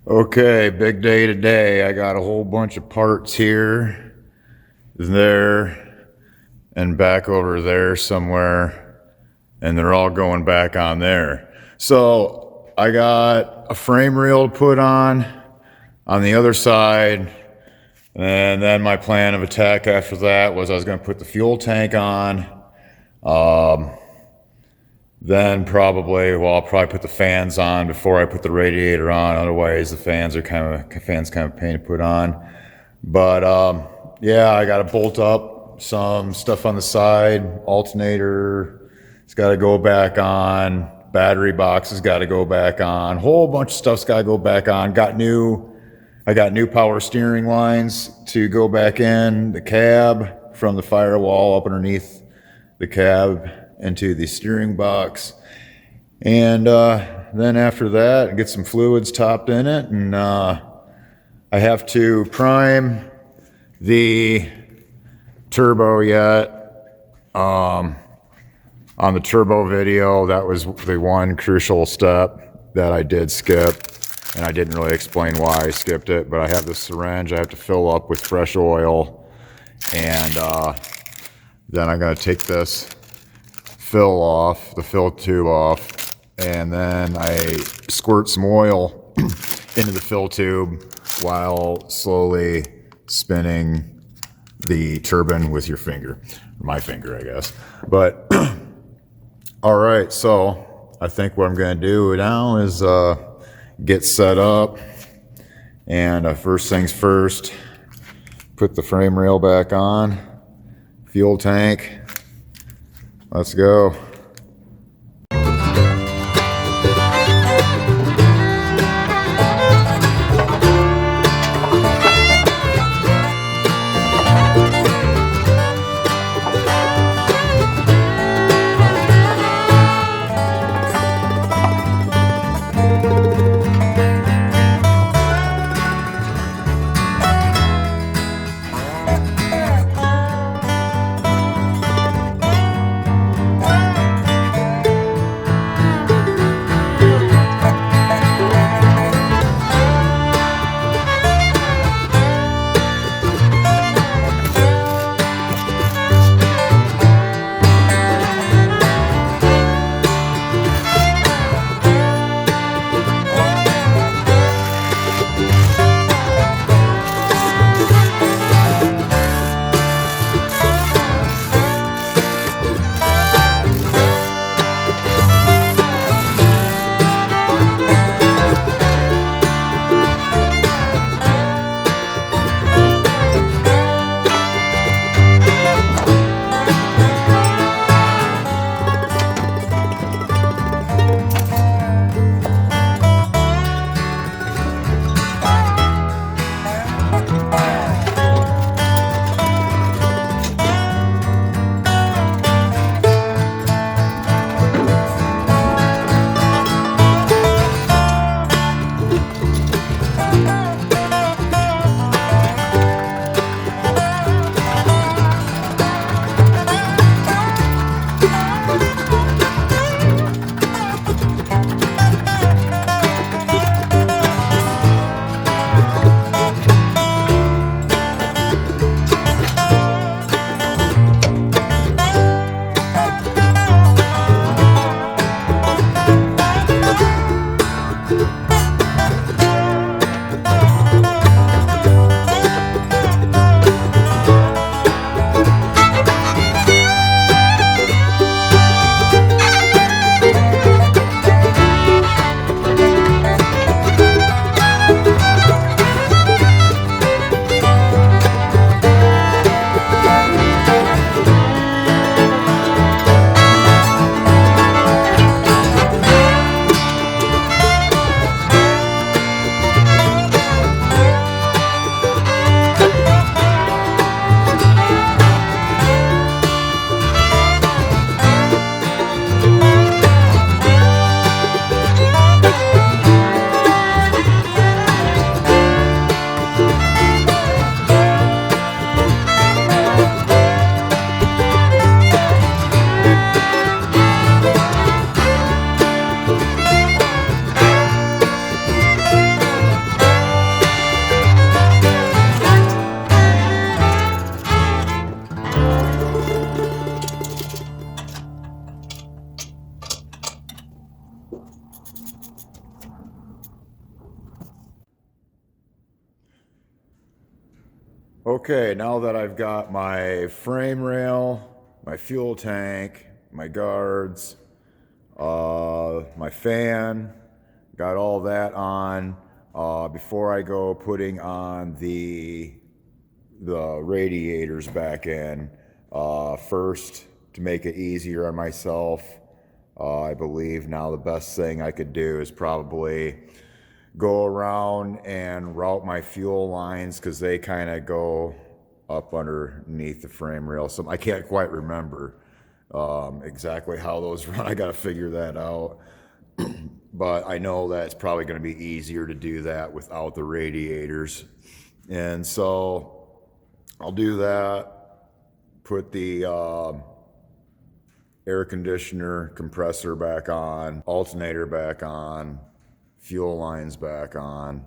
Okay, big day today. I got a whole bunch of parts here, there, and back over there somewhere, and they're all going back on there. So I got a frame reel to put on the other side, and then my plan of attack after that was I was going to put the fuel tank on. Then I'll probably put the fans on before I put the radiator on. Otherwise, the fans kind of a pain to put on. But yeah, I got to bolt up some stuff on the side. Alternator, it's got to go back on. Battery box has got to go back on. Whole bunch of stuff's got to go back on. I got new power steering lines to go back in the cab from the firewall up underneath the cab into the steering box. And then after that, get some fluids topped in it. And I have to prime the turbo yet. On the turbo video, that was the one crucial step that I did skip. And I didn't really explain why I skipped it, but I have this syringe I have to fill up with fresh oil. And then I'm going to take this the fill tube off, and then I squirt some oil into the fill tube while slowly spinning the turbine with your finger, my finger, I guess. But all right, so I think what I'm going to do now is get set up, and first things first, put the frame rail back on, fuel tank. Let's go. Okay, now that I've got my frame rail, my fuel tank, my guards, my fan, got all that on, before I go putting on the radiators back in, first, to make it easier on myself, I believe now the best thing I could do is probably go around and route my fuel lines, because they kind of go up underneath the frame rail. So I can't quite remember exactly how those run. I got to figure that out. But I know that it's probably going to be easier to do that without the radiators. And so I'll do that, put the air conditioner, compressor back on, alternator back on, fuel lines back on,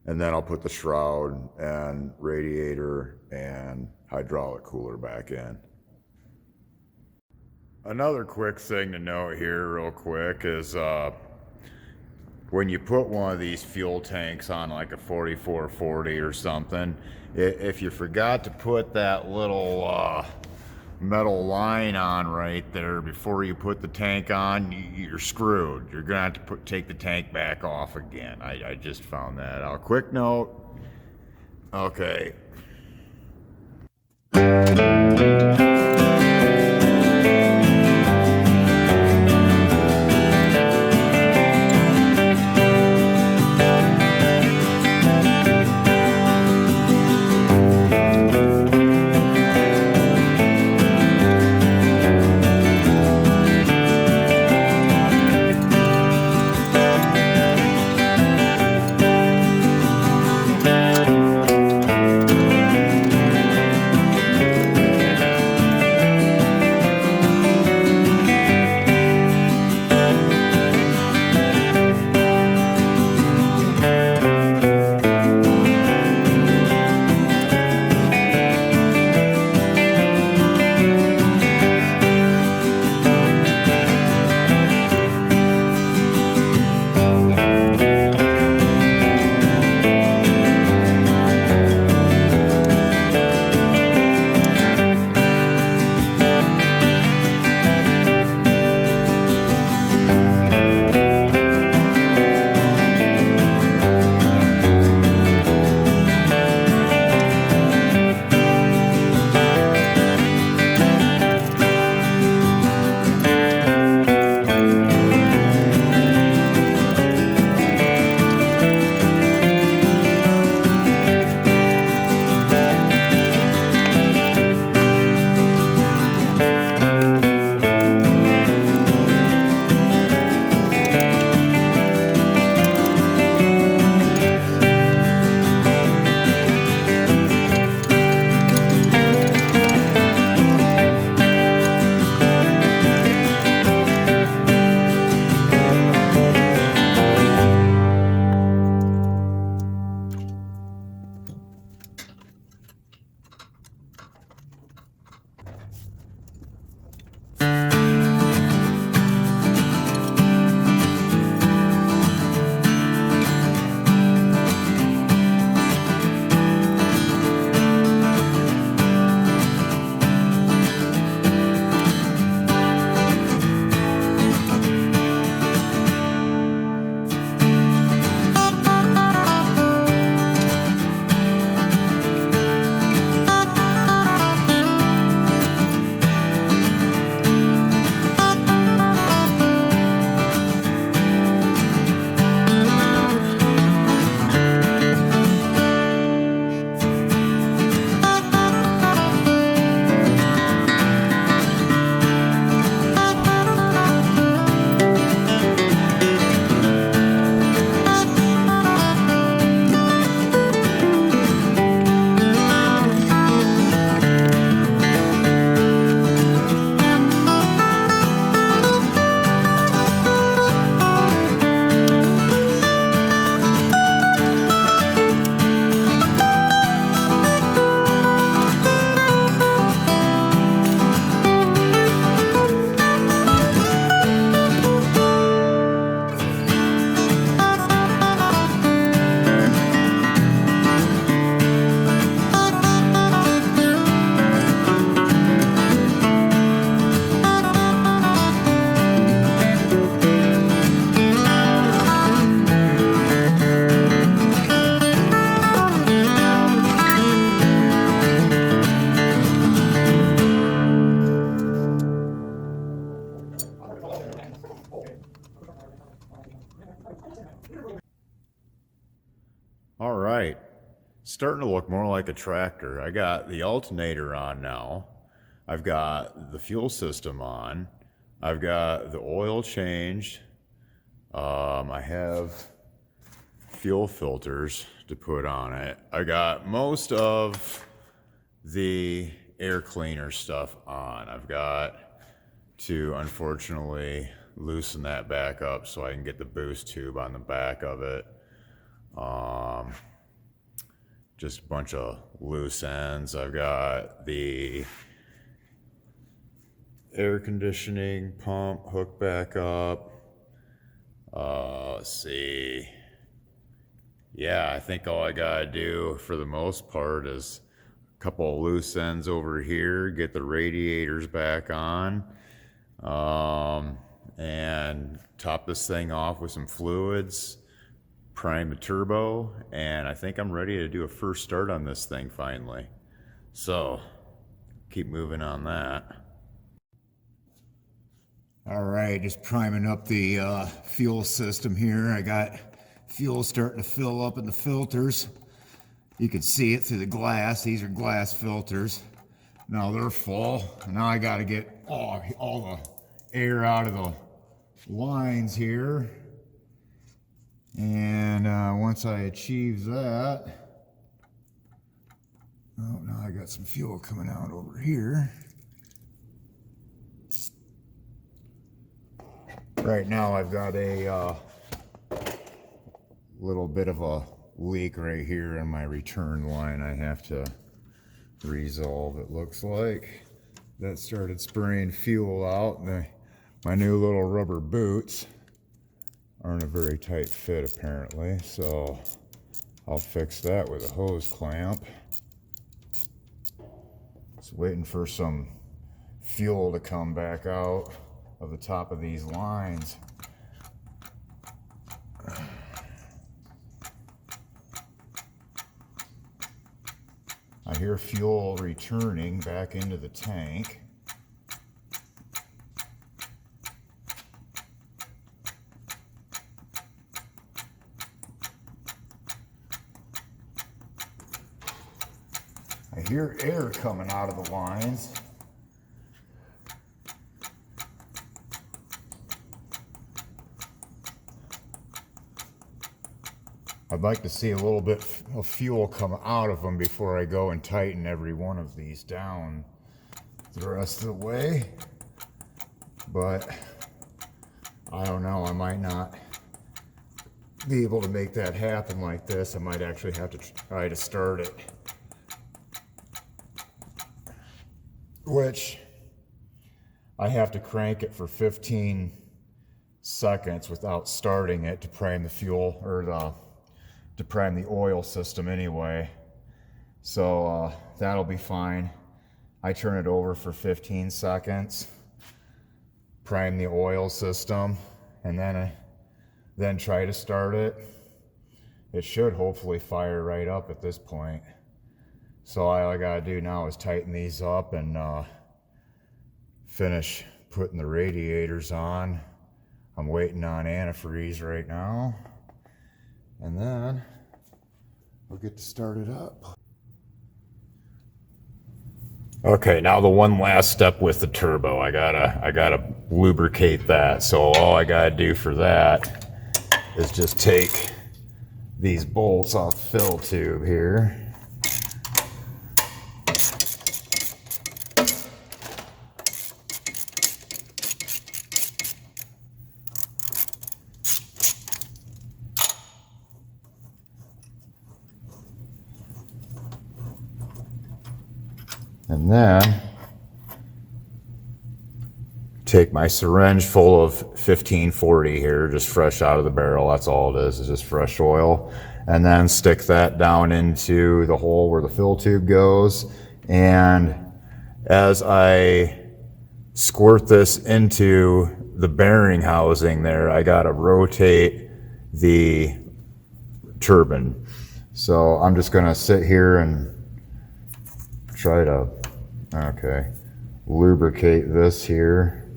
and then I'll put the shroud and radiator and hydraulic cooler back in. Another quick thing to note here real quick is when you put one of these fuel tanks on like a 4440 or something, if you forgot to put that little metal line on right there before you put the tank on, you're screwed. You're gonna have to take the tank back off again. I just found that out. Quick note. Okay. All right, starting to look more like a tractor. I got the alternator on now. I've got the fuel system on. I've got the oil changed. I have fuel filters to put on it. I got most of the air cleaner stuff on. I've got to unfortunately loosen that back up so I can get the boost tube on the back of it. Just a bunch of loose ends. I've got the air conditioning pump hooked back up. Let's see. Yeah, I think all I gotta do for the most part is a couple of loose ends over here, get the radiators back on, and top this thing off with some fluids, prime the turbo, and I think I'm ready to do a first start on this thing finally. So, keep moving on that. All right, just priming up the fuel system here. I got fuel starting to fill up in the filters. You can see it through the glass. These are glass filters. Now they're full. Now I got to get all the air out of the lines here. And once I achieve that, oh, now I got some fuel coming out over here. Right now I've got a little bit of a leak right here in my return line I have to resolve, it looks like. That started spraying fuel out. My new little rubber boots aren't a very tight fit apparently, so I'll fix that with a hose clamp. Just waiting for some fuel to come back out of the top of these lines. I hear fuel returning back into the tank. I hear air coming out of the lines. I'd like to see a little bit of fuel come out of them before I go and tighten every one of these down the rest of the way. But I don't know, I might not be able to make that happen like this. I might actually have to try to start it. Which I have to crank it for 15 seconds without starting it to prime the fuel or to prime the oil system anyway. So that'll be fine. I turn it over for 15 seconds, prime the oil system, and then try to start it. It should hopefully fire right up at this point. So all I gotta do now is tighten these up and finish putting the radiators on. I'm waiting on antifreeze right now. And then we'll get to start it up. Okay, now the one last step with the turbo. I gotta lubricate that. So all I gotta do for that is just take these bolts off the fill tube here. And then take my syringe full of 1540 here, just fresh out of the barrel. That's all it is just fresh oil. And then stick that down into the hole where the fill tube goes. And as I squirt this into the bearing housing there, I gotta rotate the turbine. So I'm just gonna sit here and try to, lubricate this here.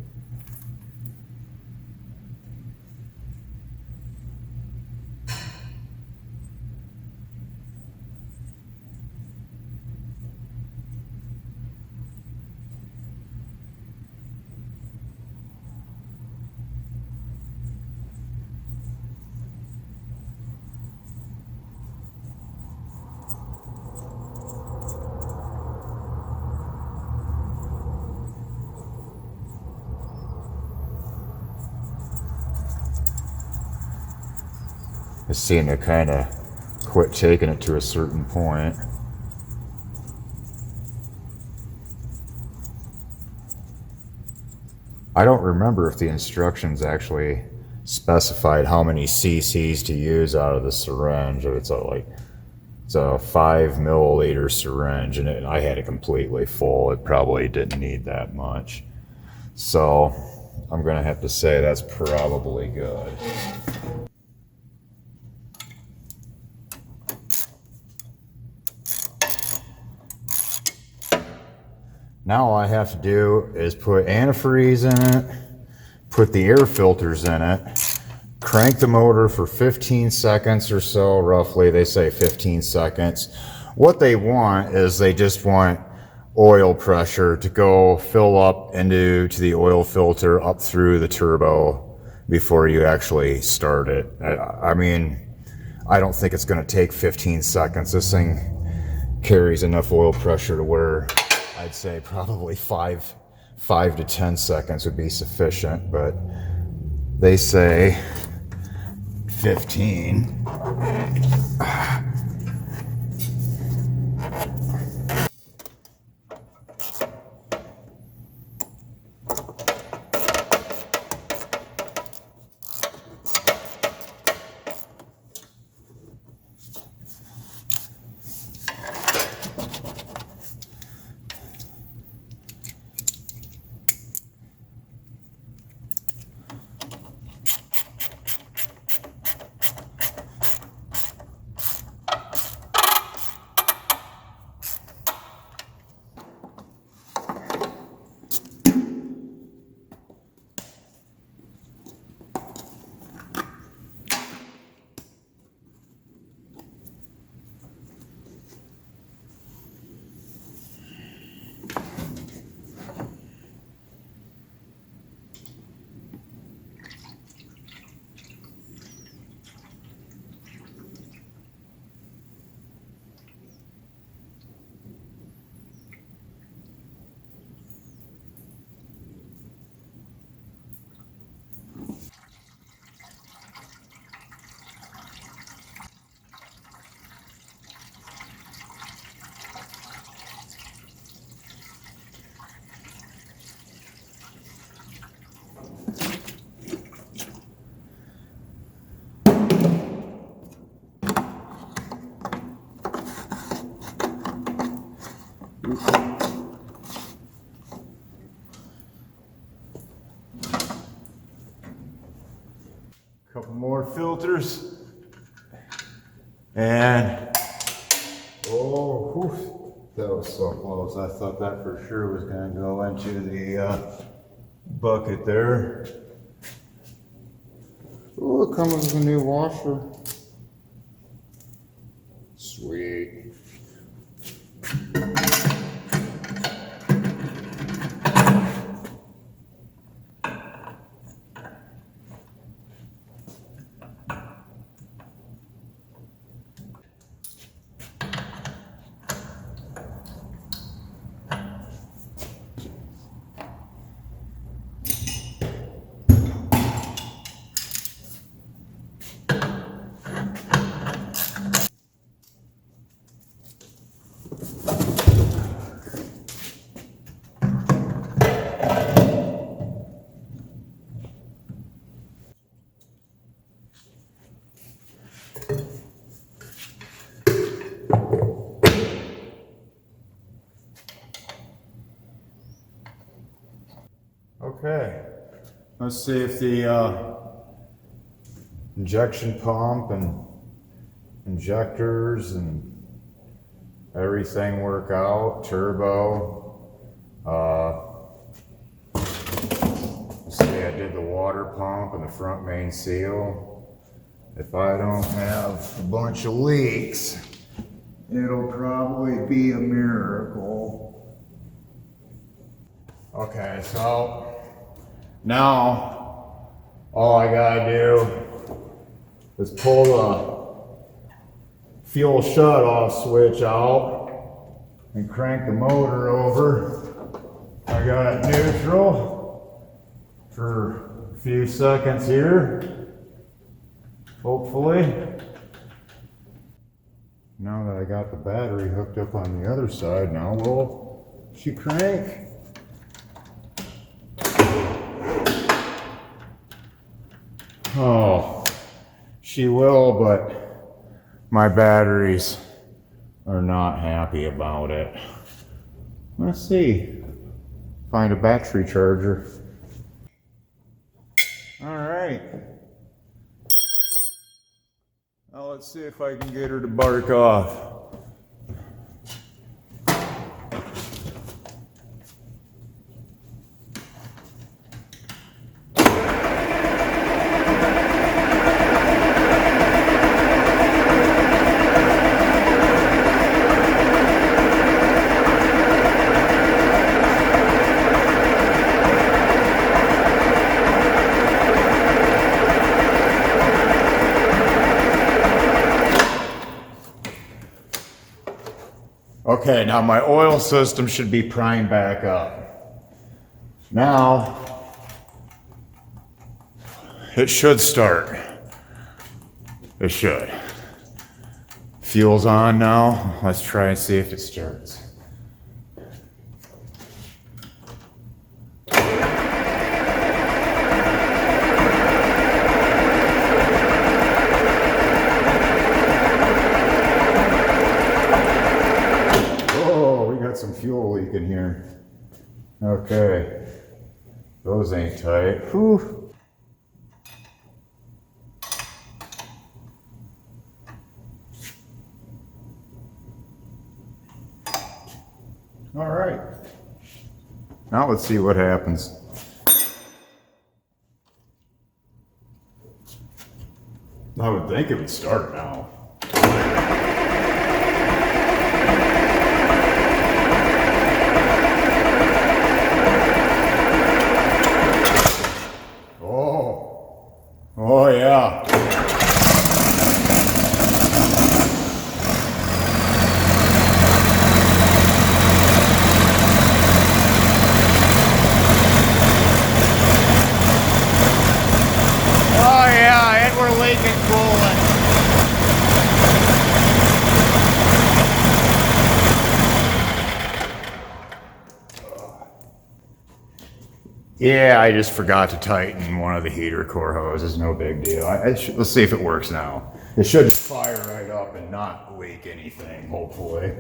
It's seeing to kind of quit taking it to a certain point. I don't remember if the instructions actually specified how many cc's to use out of the syringe. It's a 5 milliliter syringe, and I had it completely full. It probably didn't need that much. So I'm gonna have to say that's probably good. Now all I have to do is put antifreeze in it, put the air filters in it, crank the motor for 15 seconds or so, roughly. They say 15 seconds. What they want is they just want oil pressure to go fill up into the oil filter up through the turbo before you actually start it. I mean, I don't think it's going to take 15 seconds. This thing carries enough oil pressure to where I'd say probably 5 to 10 seconds would be sufficient, but they say 15. Couple more filters, and oh, whew, that was so close. I thought that for sure was going to go into the bucket there. Oh, it comes with a new washer. Sweet. Okay, let's see if the injection pump and injectors and everything work out. Turbo. Let's see, I did the water pump and the front main seal. If I don't have a bunch of leaks, it'll probably be a miracle. Okay, so now all I gotta do is pull the fuel shut-off switch out and crank the motor over. I got it neutral for a few seconds here. Hopefully. Now that I got the battery hooked up on the other side, now will she crank? Oh, she will, but my batteries are not happy about it. Let's see. Find a battery charger. All right. Now let's see if I can get her to bark off. Okay, now my oil system should be primed back up. Now, it should start. It should. Fuel's on now. Let's try and see if it starts. Some fuel leak in here. Okay. Those ain't tight. Whew. All right. Now let's see what happens. I would think it would start now. Oh yeah. Oh yeah, and we're leaking coolant. Yeah, I just forgot to tighten one of the heater core hoses. No big deal. Let's see if it works now. It should fire right up and not leak anything, hopefully.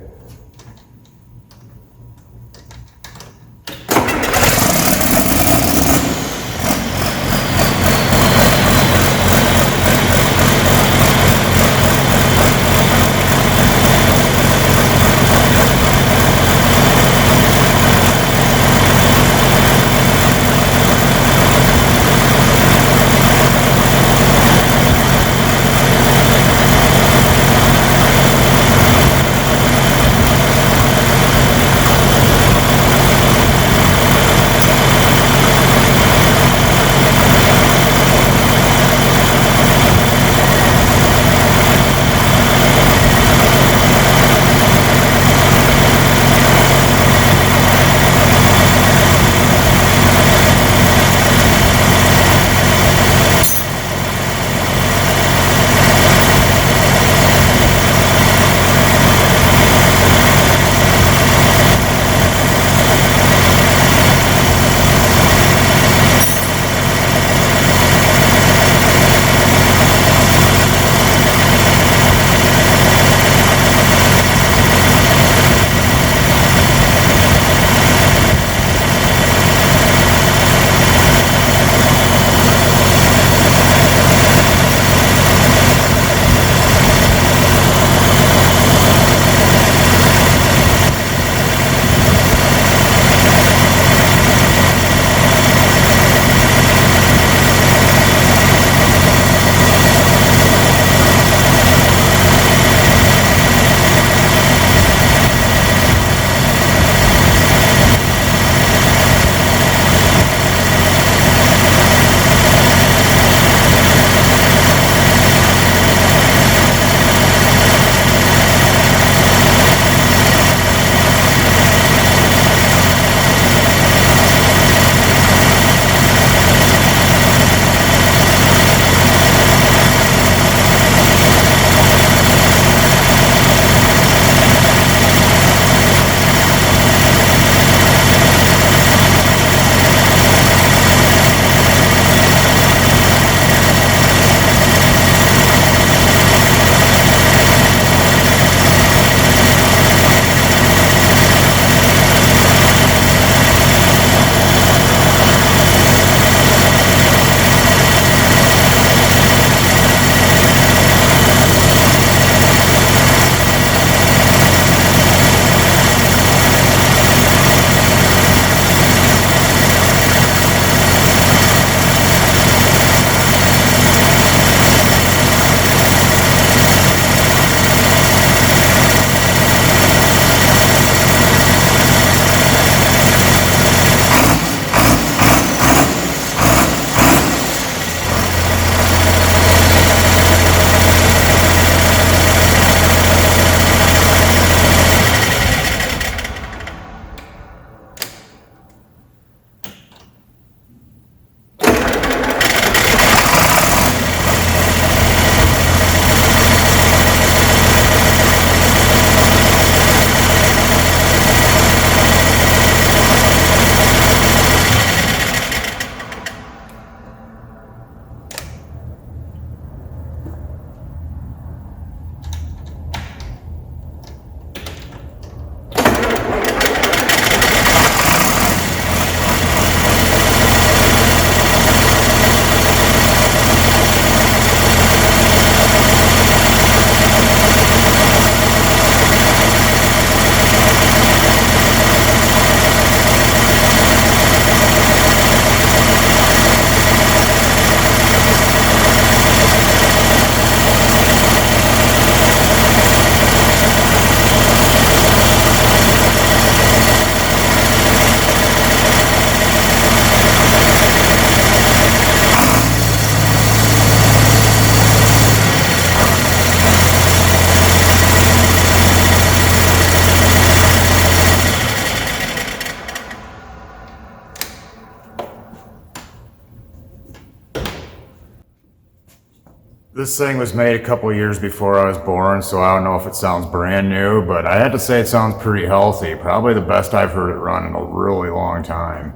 This thing was made a couple years before I was born, so I don't know if it sounds brand new, but I had to say it sounds pretty healthy. Probably the best I've heard it run in a really long time.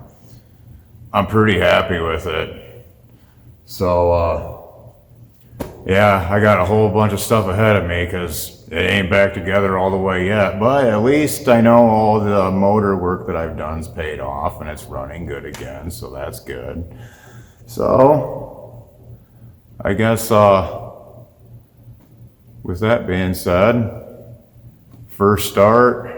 I'm pretty happy with it. So, yeah, I got a whole bunch of stuff ahead of me because it ain't back together all the way yet, but at least I know all the motor work that I've done's paid off and it's running good again, so that's good. So, I guess, with that being said, first start,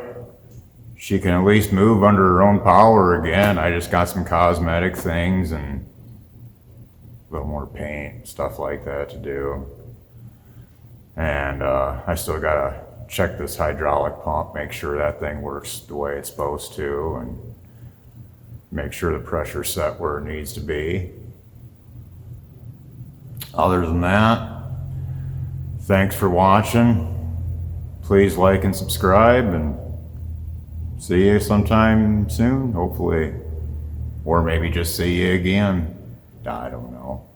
she can at least move under her own power again. I just got some cosmetic things and a little more paint, stuff like that to do. And I still gotta check this hydraulic pump, make sure that thing works the way it's supposed to, and make sure the pressure's set where it needs to be. Other than that, thanks for watching. Please like and subscribe, and see you sometime soon, hopefully. Or maybe just see you again. I don't know.